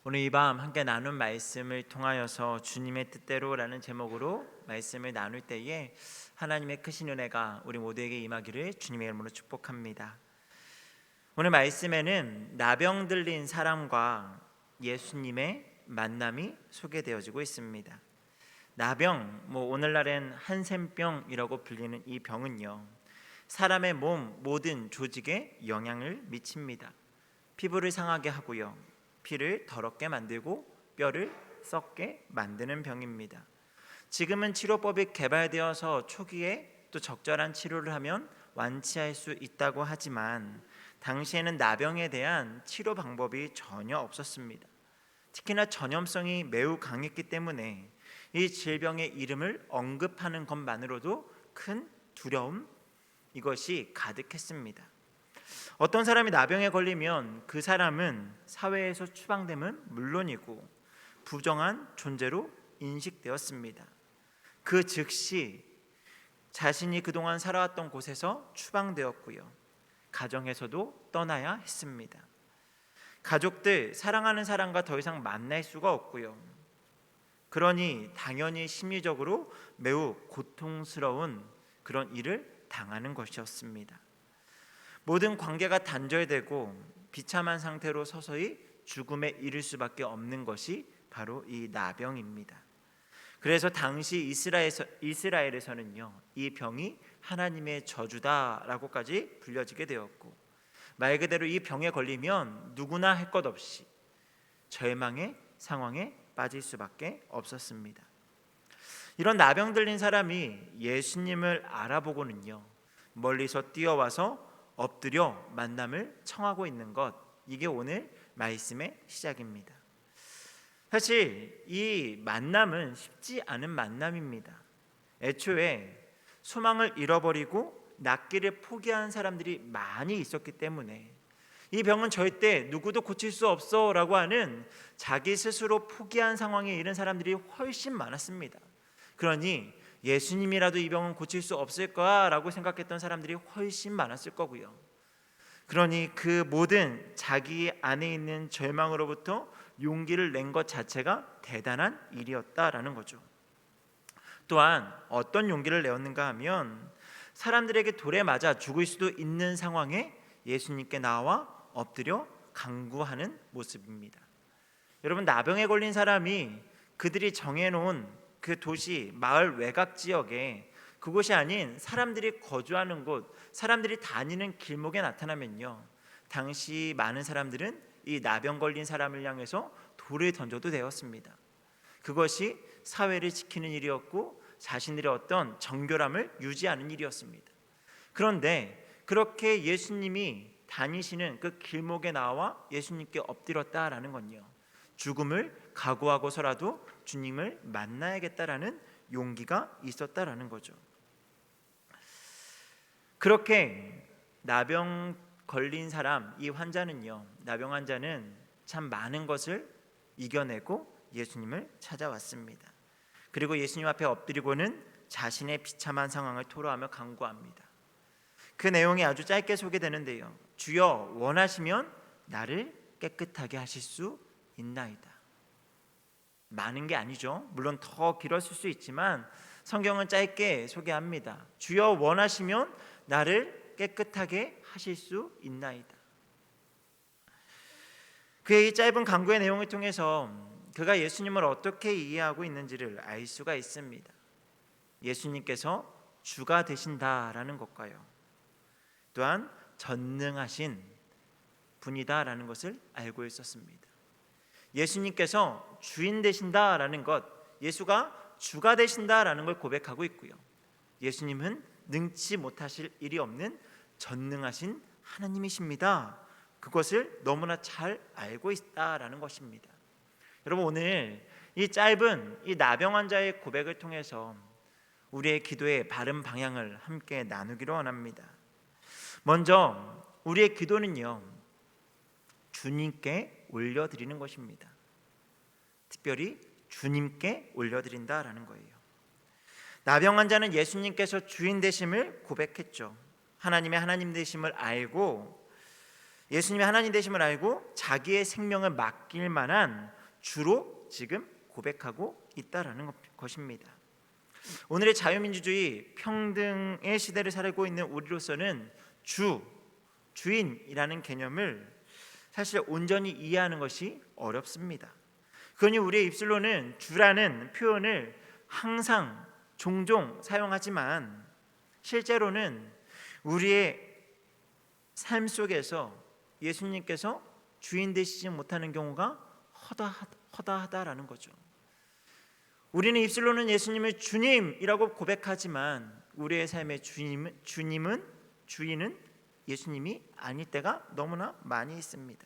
오늘 이 밤 함께 나눈 말씀을 통하여서 주님의 뜻대로라는 제목으로 말씀을 나눌 때에 하나님의 크신 은혜가 우리 모두에게 임하기를 주님의 이름으로 축복합니다. 오늘 말씀에는 나병 들린 사람과 예수님의 만남이 소개되어지고 있습니다. 나병, 오늘날엔 한센병이라고 불리는 이 병은요, 사람의 몸 모든 조직에 영향을 미칩니다. 피부를 상하게 하고요, 피를 더럽게 만들고 뼈를 썩게 만드는 병입니다. 지금은 치료법이 개발되어서 초기에 또 적절한 치료를 하면 완치할 수 있다고 하지만 당시에는 나병에 대한 치료 방법이 전혀 없었습니다. 특히나 전염성이 매우 강했기 때문에 이 질병의 이름을 언급하는 것만으로도 큰 두려움, 이것이 가득했습니다. 어떤 사람이 나병에 걸리면 그 사람은 사회에서 추방됨은 물론이고 부정한 존재로 인식되었습니다. 그 즉시 자신이 그동안 살아왔던 곳에서 추방되었고요, 가정에서도 떠나야 했습니다. 가족들, 사랑하는 사람과 더 이상 만날 수가 없고요, 그러니 당연히 심리적으로 매우 고통스러운 그런 일을 당하는 것이었습니다. 모든 관계가 단절되고 비참한 상태로 서서히 죽음에 이를 수밖에 없는 것이 바로 이 나병입니다. 그래서 당시 이스라엘에서는요, 이 병이 하나님의 저주다라고까지 불려지게 되었고, 말 그대로 이 병에 걸리면 누구나 할 것 없이 절망의 상황에 빠질 수밖에 없었습니다. 이런 나병 들린 사람이 예수님을 알아보고는요, 멀리서 뛰어와서 엎드려 만남을 청하고 있는 것, 이게 오늘 말씀의 시작입니다. 사실 이 만남은 쉽지 않은 만남입니다. 애초에 소망을 잃어버리고 낫기를 포기한 사람들이 많이 있었기 때문에 이 병은 절대 누구도 고칠 수 없어 라고 하는 자기 스스로 포기한 상황에 이른 사람들이 훨씬 많았습니다. 그러니 예수님이라도 이 병은 고칠 수 없을 거야 라고 생각했던 사람들이 훨씬 많았을 거고요. 그러니 그 모든 자기 안에 있는 절망으로부터 용기를 낸 것 자체가 대단한 일이었다라는 거죠. 또한 어떤 용기를 내었는가 하면 사람들에게 돌에 맞아 죽을 수도 있는 상황에 예수님께 나와 엎드려 간구하는 모습입니다. 여러분, 나병에 걸린 사람이 그들이 정해놓은 그 도시, 마을 외곽 지역에, 그곳이 아닌 사람들이 거주하는 곳, 사람들이 다니는 길목에 나타나면요, 당시 많은 사람들은 이 나병 걸린 사람을 향해서 돌을 던져도 되었습니다. 그것이 사회를 지키는 일이었고 자신들의 어떤 정결함을 유지하는 일이었습니다. 그런데 그렇게 예수님이 다니시는 그 길목에 나와 예수님께 엎드렸다라는 건요, 죽음을 각오하고서라도 주님을 만나야겠다라는 용기가 있었다라는 거죠. 그렇게 나병 걸린 사람, 이 환자는요, 나병 환자는 참 많은 것을 이겨내고 예수님을 찾아왔습니다. 그리고 예수님 앞에 엎드리고는 자신의 비참한 상황을 토로하며 간구합니다. 그 내용이 아주 짧게 소개되는데요, 주여 원하시면 나를 깨끗하게 하실 수 있나이다. 많은 게 아니죠. 물론 더 길었을 수 있지만 성경은 짧게 소개합니다. 주여 원하시면 나를 깨끗하게 하실 수 있나이다. 그의 이 짧은 간구의 내용을 통해서 그가 예수님을 어떻게 이해하고 있는지를 알 수가 있습니다. 예수님께서 주가 되신다라는 것과요, 또한 전능하신 분이다라는 것을 알고 있었습니다. 예수님께서 주인 되신다라는 것, 예수가 주가 되신다라는 걸 고백하고 있고요, 예수님은 능치 못하실 일이 없는 전능하신 하나님이십니다. 그것을 너무나 잘 알고 있다라는 것입니다. 여러분, 오늘 이 짧은 이 나병 환자의 고백을 통해서 우리의 기도의 바른 방향을 함께 나누기로 원합니다. 먼저 우리의 기도는요, 주님께 올려드리는 것입니다. 특별히 주님께 올려드린다라는 거예요. 나병 환자는 예수님께서 주인 되심을 고백했죠. 하나님의 하나님 되심을 알고, 예수님의 하나님 되심을 알고 자기의 생명을 맡길 만한 주로 지금 고백하고 있다라는 것입니다. 오늘의 자유민주주의 평등의 시대를 살고 있는 우리로서는 주인이라는 개념을 사실 온전히 이해하는 것이 어렵습니다. 그러니 우리의 입술로는 주라는 표현을 항상 종종 사용하지만 실제로는 우리의 삶 속에서 예수님께서 주인 되시지 못하는 경우가 허다하다라는 거죠. 우리는 입술로는 예수님을 주님이라고 고백하지만 우리의 삶의 주인은 예수님이 아닐 때가 너무나 많이 있습니다.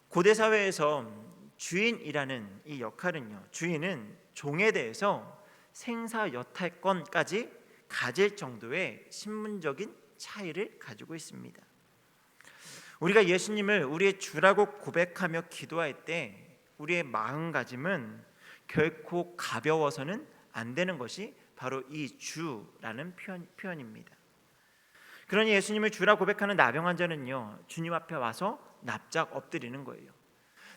고대 사회에서 주인이라는 이 역할은요, 주인은 종에 대해서 생사여탈권까지 가질 정도의 신분적인 차이를 가지고 있습니다. 우리가 예수님을 우리의 주라고 고백하며 기도할 때 우리의 마음가짐은 결코 가벼워서는 안 되는 것이 바로 이 주라는 표현입니다. 그러니 예수님을 주라 고백하는 나병 환자는요, 주님 앞에 와서 납작 엎드리는 거예요.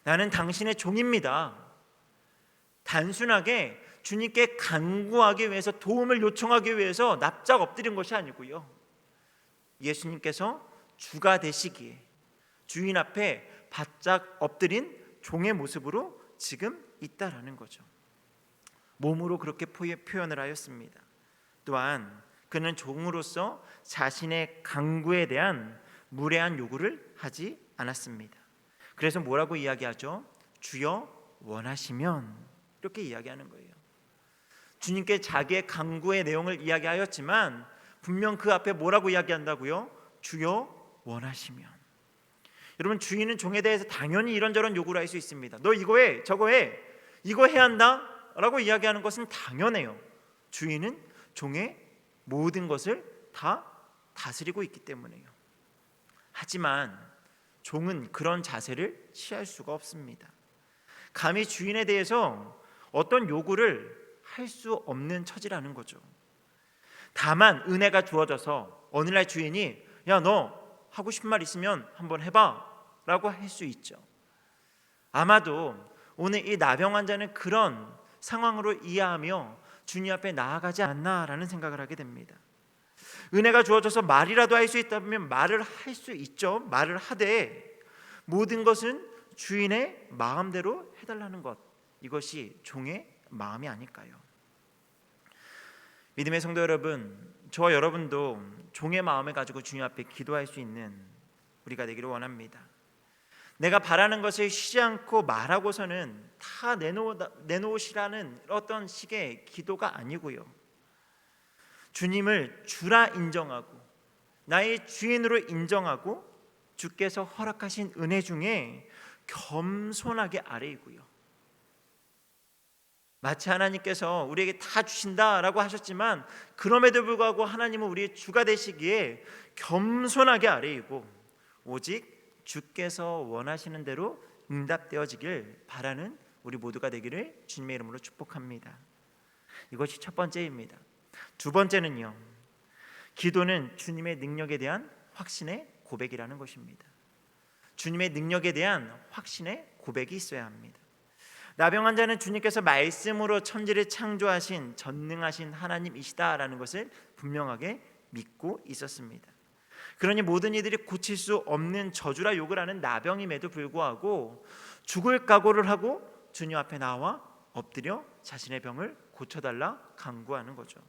나는 당신의 종입니다. 단순하게 주님께 간구하기 위해서, 도움을 요청하기 위해서 납작 엎드린 것이 아니고요, 예수님께서 주가 되시기에 주인 앞에 바짝 엎드린 종의 모습으로 지금 있다라는 거죠. 몸으로 그렇게 표현을 하였습니다. 또한 그는 종으로서 자신의 간구에 대한 무례한 요구를 하지 않았습니다. 그래서 뭐라고 이야기하죠? 주여 원하시면, 이렇게 이야기하는 거예요. 주님께 자기의 간구의 내용을 이야기하였지만 분명 그 앞에 뭐라고 이야기한다고요? 주여 원하시면. 여러분, 주인은 종에 대해서 당연히 이런저런 요구를 할 수 있습니다. 너 이거 해, 저거 해, 이거 해야 한다 라고 이야기하는 것은 당연해요. 주인은 종의 모든 것을 다 다스리고 있기 때문에요. 하지만 종은 그런 자세를 취할 수가 없습니다. 감히 주인에 대해서 어떤 요구를 할 수 없는 처지라는 거죠. 다만 은혜가 주어져서 어느 날 주인이 야, 너 하고 싶은 말 있으면 한번 해봐 라고 할 수 있죠. 아마도 오늘 이 나병 환자는 그런 상황으로 이해하며 주님 앞에 나아가지 않나라는 생각을 하게 됩니다. 은혜가 주어져서 말이라도 할 수 있다면 말을 할 수 있죠. 말을 하되 모든 것은 주인의 마음대로 해달라는 것, 이것이 종의 마음이 아닐까요? 믿음의 성도 여러분, 저와 여러분도 종의 마음을 가지고 주님 앞에 기도할 수 있는 우리가 되기를 원합니다. 내가 바라는 것을 쉬지 않고 말하고서는 다 내놓으시라는 어떤 식의 기도가 아니고요, 주님을 주라 인정하고 나의 주인으로 인정하고 주께서 허락하신 은혜 중에 겸손하게 아뢰이고요, 마치 하나님께서 우리에게 다 주신다라고 하셨지만 그럼에도 불구하고 하나님은 우리의 주가 되시기에 겸손하게 아뢰이고 오직 주께서 원하시는 대로 응답되어지길 바라는 우리 모두가 되기를 주님의 이름으로 축복합니다. 이것이 첫 번째입니다. 두 번째는요, 기도는 주님의 능력에 대한 확신의 고백이라는 것입니다. 주님의 능력에 대한 확신의 고백이 있어야 합니다. 나병 환자는 주님께서 말씀으로 천지를 창조하신 전능하신 하나님이시다라는 것을 분명하게 믿고 있었습니다. 그러니 모든 이들이 고칠 수 없는 저주라 욕을 하는 나병임에도 불구하고 죽을 각오를 하고 주님 앞에 나와 엎드려 자신의 병을 고쳐달라 간구하는 거죠.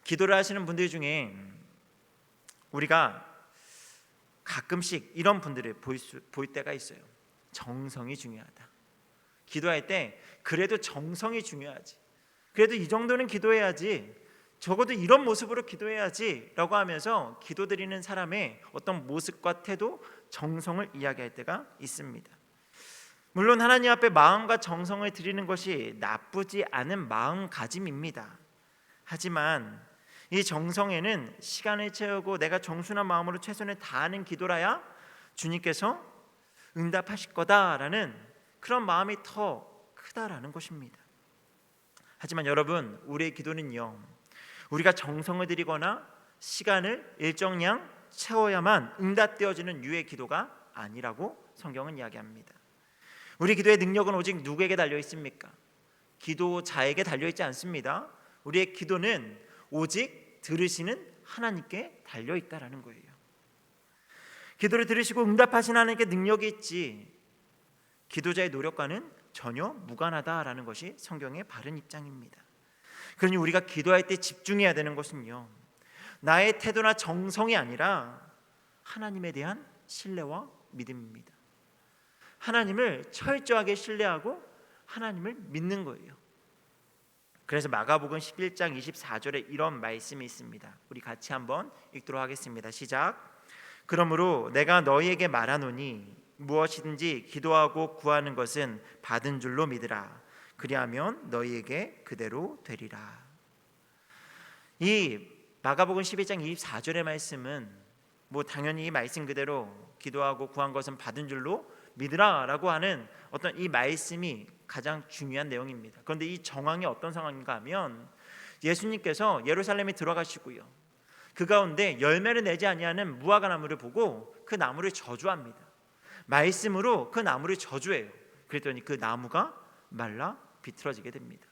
기도를 하시는 분들 중에 우리가 가끔씩 이런 분들을 볼 때가 있어요. 정성이 중요하다. 기도할 때 그래도 정성이 중요하지, 그래도 이 정도는 기도해야지, 적어도 이런 모습으로 기도해야지 라고 하면서 기도드리는 사람의 어떤 모습과 태도, 정성을 이야기할 때가 있습니다. 물론 하나님 앞에 마음과 정성을 드리는 것이 나쁘지 않은 마음가짐입니다. 하지만 이 정성에는 시간을 채우고 내가 정순한 마음으로 최선을 다하는 기도라야 주님께서 응답하실 거다라는 그런 마음이 더 크다라는 것입니다. 하지만 여러분, 우리의 기도는요, 우리가 정성을 들이거나 시간을 일정량 채워야만 응답되어지는 유의 기도가 아니라고 성경은 이야기합니다. 우리 기도의 능력은 오직 누구에게 달려 있습니까? 기도자에게 달려 있지 않습니다. 우리의 기도는 오직 들으시는 하나님께 달려 있다라는 거예요. 기도를 들으시고 응답하시는 하나님께 능력이 있지 기도자의 노력과는 전혀 무관하다라는 것이 성경의 바른 입장입니다. 그러니 우리가 기도할 때 집중해야 되는 것은요, 나의 태도나 정성이 아니라 하나님에 대한 신뢰와 믿음입니다. 하나님을 철저하게 신뢰하고 하나님을 믿는 거예요. 그래서 마가복음 11장 24절에 이런 말씀이 있습니다. 우리 같이 한번 읽도록 하겠습니다. 시작. 그러므로 내가 너희에게 말하노니 무엇이든지 기도하고 구하는 것은 받은 줄로 믿으라. 그리하면 너희에게 그대로 되리라. 이 마가복음 11장 24절의 말씀은 당연히 이 말씀 그대로 기도하고 구한 것은 받은 줄로 믿으라라고 하는 어떤 이 말씀이 가장 중요한 내용입니다. 그런데 이 정황이 어떤 상황인가 하면 예수님께서 예루살렘에 들어가시고요, 그 가운데 열매를 내지 아니하는 무화과 나무를 보고 그 나무를 저주합니다. 말씀으로 그 나무를 저주해요. 그랬더니 그 나무가 말라 비틀어지게 됩니다.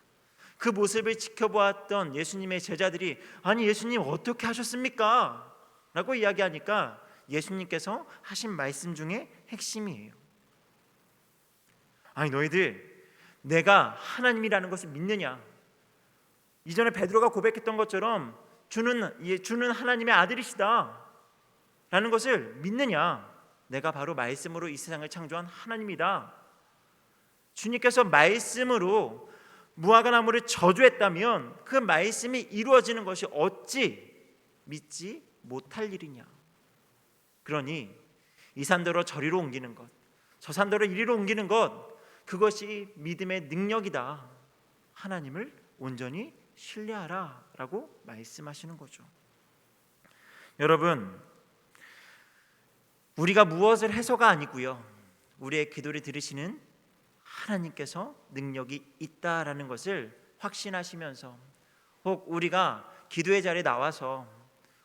그 모습을 지켜보았던 예수님의 제자들이 아니 예수님 어떻게 하셨습니까? 라고 이야기하니까 예수님께서 하신 말씀 중에 핵심이에요. 아니 너희들 내가 하나님이라는 것을 믿느냐? 이전에 베드로가 고백했던 것처럼 주는 하나님의 아들이시다 라는 것을 믿느냐? 내가 바로 말씀으로 이 세상을 창조한 하나님이다. 주님께서 말씀으로 무화과 나무를 저주했다면 그 말씀이 이루어지는 것이 어찌 믿지 못할 일이냐? 그러니 이 산더러 저리로 옮기는 것, 저 산더러 이리로 옮기는 것, 그것이 믿음의 능력이다. 하나님을 온전히 신뢰하라 라고 말씀하시는 거죠. 여러분, 우리가 무엇을 해서가 아니고요, 우리의 기도를 들으시는 하나님께서 능력이 있다라는 것을 확신하시면서, 혹 우리가 기도의 자리에 나와서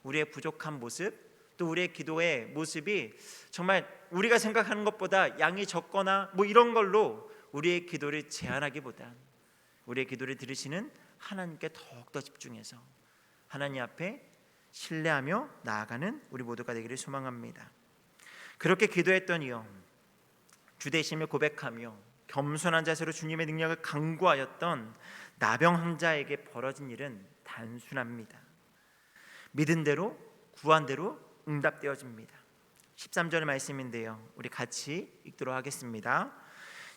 우리의 부족한 모습, 또 우리의 기도의 모습이 정말 우리가 생각하는 것보다 양이 적거나 이런 걸로 우리의 기도를 제한하기보다 우리의 기도를 들으시는 하나님께 더욱더 집중해서 하나님 앞에 신뢰하며 나아가는 우리 모두가 되기를 소망합니다. 그렇게 기도했더니요, 주되심을 고백하며 겸손한 자세로 주님의 능력을 강구하였던 나병 환자에게 벌어진 일은 단순합니다. 믿은 대로 구한 대로 응답되어집니다. 13절의 말씀인데요, 우리 같이 읽도록 하겠습니다.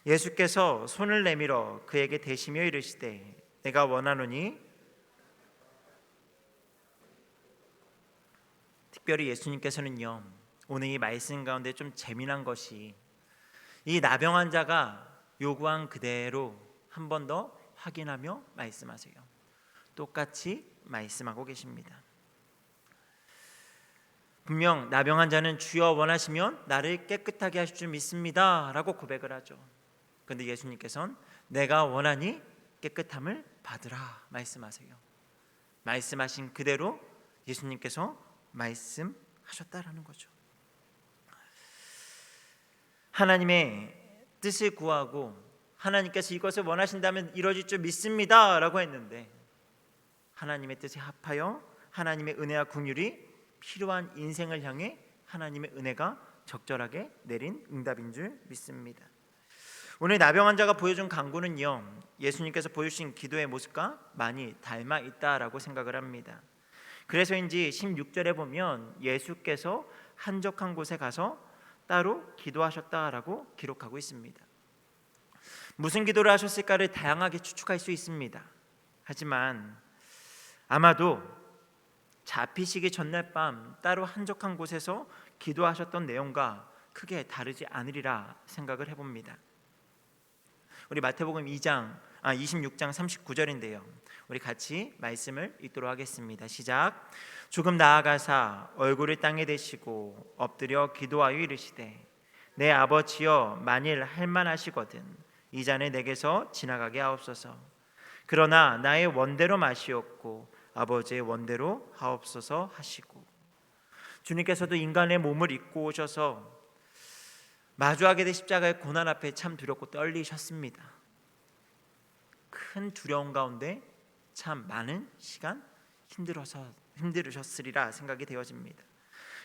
예수께서 손을 내밀어 그에게 대시며 이르시되 내가 원하노니, 특별히 예수님께서는요, 오늘 이 말씀 가운데 좀 재미난 것이 이 나병 환자가 요구한 그대로 한 번 더 확인하며 말씀하세요. 똑같이 말씀하고 계십니다. 분명 나병 환자는 주여 원하시면 나를 깨끗하게 하실 줄 믿습니다 라고 고백을 하죠. 그런데 예수님께서는 내가 원하니 깨끗함을 받으라 말씀하세요. 말씀하신 그대로 예수님께서 말씀하셨다라는 거죠. 하나님의 뜻을 구하고 하나님께서 이것을 원하신다면 이루어질 줄 믿습니다 라고 했는데, 하나님의 뜻에 합하여 하나님의 은혜와 긍휼이 필요한 인생을 향해 하나님의 은혜가 적절하게 내린 응답인 줄 믿습니다. 오늘 나병 환자가 보여준 간구는요, 예수님께서 보여주신 기도의 모습과 많이 닮아 있다라고 생각을 합니다. 그래서인지 16절에 보면 예수께서 한적한 곳에 가서 따로 기도하셨다라고 기록하고 있습니다. 무슨 기도를 하셨을까를 다양하게 추측할 수 있습니다. 하지만 아마도 잡히시기 전날 밤 따로 한적한 곳에서 기도하셨던 내용과 크게 다르지 않으리라 생각을 해봅니다. 우리 마태복음 26장 39절인데요, 우리 같이 말씀을 읽도록 하겠습니다. 시작. 조금 나아가사 얼굴을 땅에 대시고 엎드려 기도하여 이르시되 내 아버지여 만일 할만하시거든 이 잔을 내게서 지나가게 하옵소서. 그러나 나의 원대로 마시옵고 아버지의 원대로 하옵소서 하시고, 주님께서도 인간의 몸을 입고 오셔서 마주하게 된 십자가의 고난 앞에 참 두렵고 떨리셨습니다. 큰 두려움 가운데 참 많은 시간 힘들으셨으리라 생각이 되어집니다.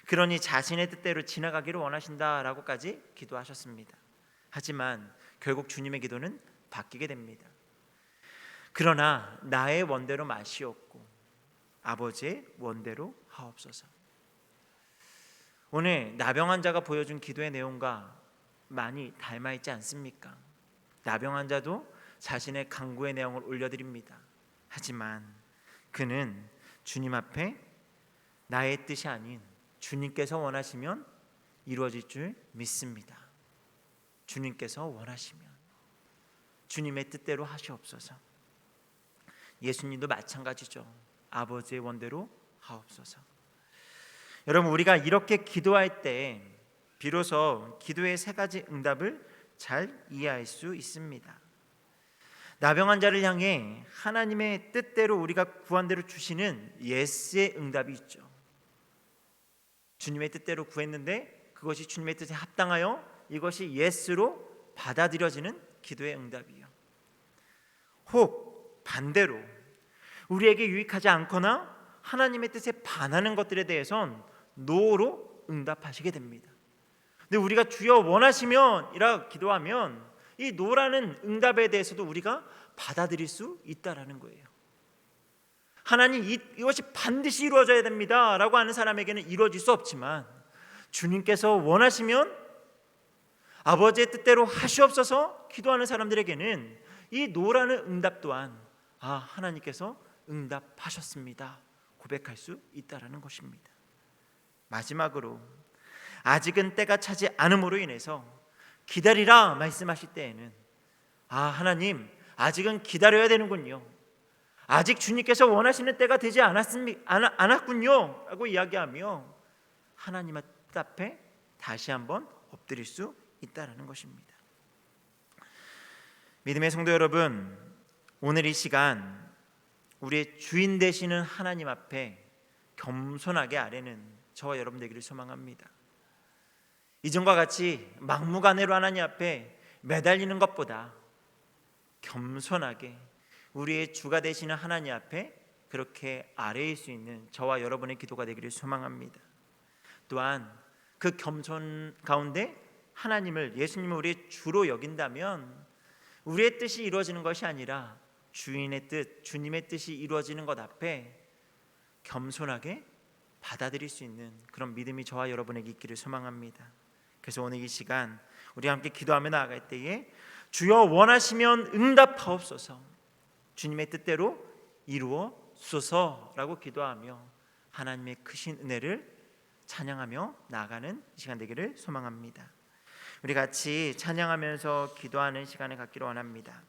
그러니 자신의 뜻대로 지나가기를 원하신다라고까지 기도하셨습니다. 하지만 결국 주님의 기도는 바뀌게 됩니다. 그러나 나의 원대로 마시옵고 아버지의 원대로 하옵소서. 오늘 나병 환자가 보여준 기도의 내용과 많이 닮아 있지 않습니까? 나병 환자도 자신의 간구의 내용을 올려드립니다. 하지만 그는 주님 앞에 나의 뜻이 아닌 주님께서 원하시면 이루어질 줄 믿습니다. 주님께서 원하시면 주님의 뜻대로 하시옵소서. 예수님도 마찬가지죠. 아버지의 원대로 하옵소서. 여러분, 우리가 이렇게 기도할 때 비로소 기도의 세 가지 응답을 잘 이해할 수 있습니다. 나병 환자를 향해 하나님의 뜻대로 우리가 구한 대로 주시는 예스의 응답이 있죠. 주님의 뜻대로 구했는데 그것이 주님의 뜻에 합당하여 이것이 예스로 받아들여지는 기도의 응답이요. 혹 반대로 우리에게 유익하지 않거나 하나님의 뜻에 반하는 것들에 대해선 노로 응답하시게 됩니다. 근데 우리가 주여 원하시면 이라 기도하면 이 노라는 응답에 대해서도 우리가 받아들일 수 있다라는 거예요. 하나님 이것이 반드시 이루어져야 됩니다 라고 하는 사람에게는 이루어질 수 없지만 주님께서 원하시면 아버지의 뜻대로 하시옵소서 기도하는 사람들에게는 이 노라는 응답 또한 하나님께서 응답하셨습니다 고백할 수 있다라는 것입니다. 마지막으로 아직은 때가 차지 않음으로 인해서 기다리라 말씀하실 때에는 하나님 아직은 기다려야 되는군요. 아직 주님께서 원하시는 때가 되지 않았군요 라고 이야기하며 하나님 앞에 다시 한번 엎드릴 수 있다는 것입니다. 믿음의 성도 여러분, 오늘 이 시간 우리의 주인 되시는 하나님 앞에 겸손하게 아뢰는 저와 여러분 되기를 소망합니다. 이전과 같이 막무가내로 하나님 앞에 매달리는 것보다 겸손하게 우리의 주가 되시는 하나님 앞에 그렇게 아뢰일 수 있는 저와 여러분의 기도가 되기를 소망합니다. 또한 그 겸손 가운데 하나님을, 예수님을 우리의 주로 여긴다면 우리의 뜻이 이루어지는 것이 아니라 주인의 뜻, 주님의 뜻이 이루어지는 것 앞에 겸손하게 받아들일 수 있는 그런 믿음이 저와 여러분에게 있기를 소망합니다. 그래서 오늘 이 시간 우리 함께 기도하며 나아갈 때에 주여 원하시면 응답하옵소서, 주님의 뜻대로 이루어소서라고 기도하며 하나님의 크신 은혜를 찬양하며 나아가는 시간 되기를 소망합니다. 우리 같이 찬양하면서 기도하는 시간을 갖기를 원합니다.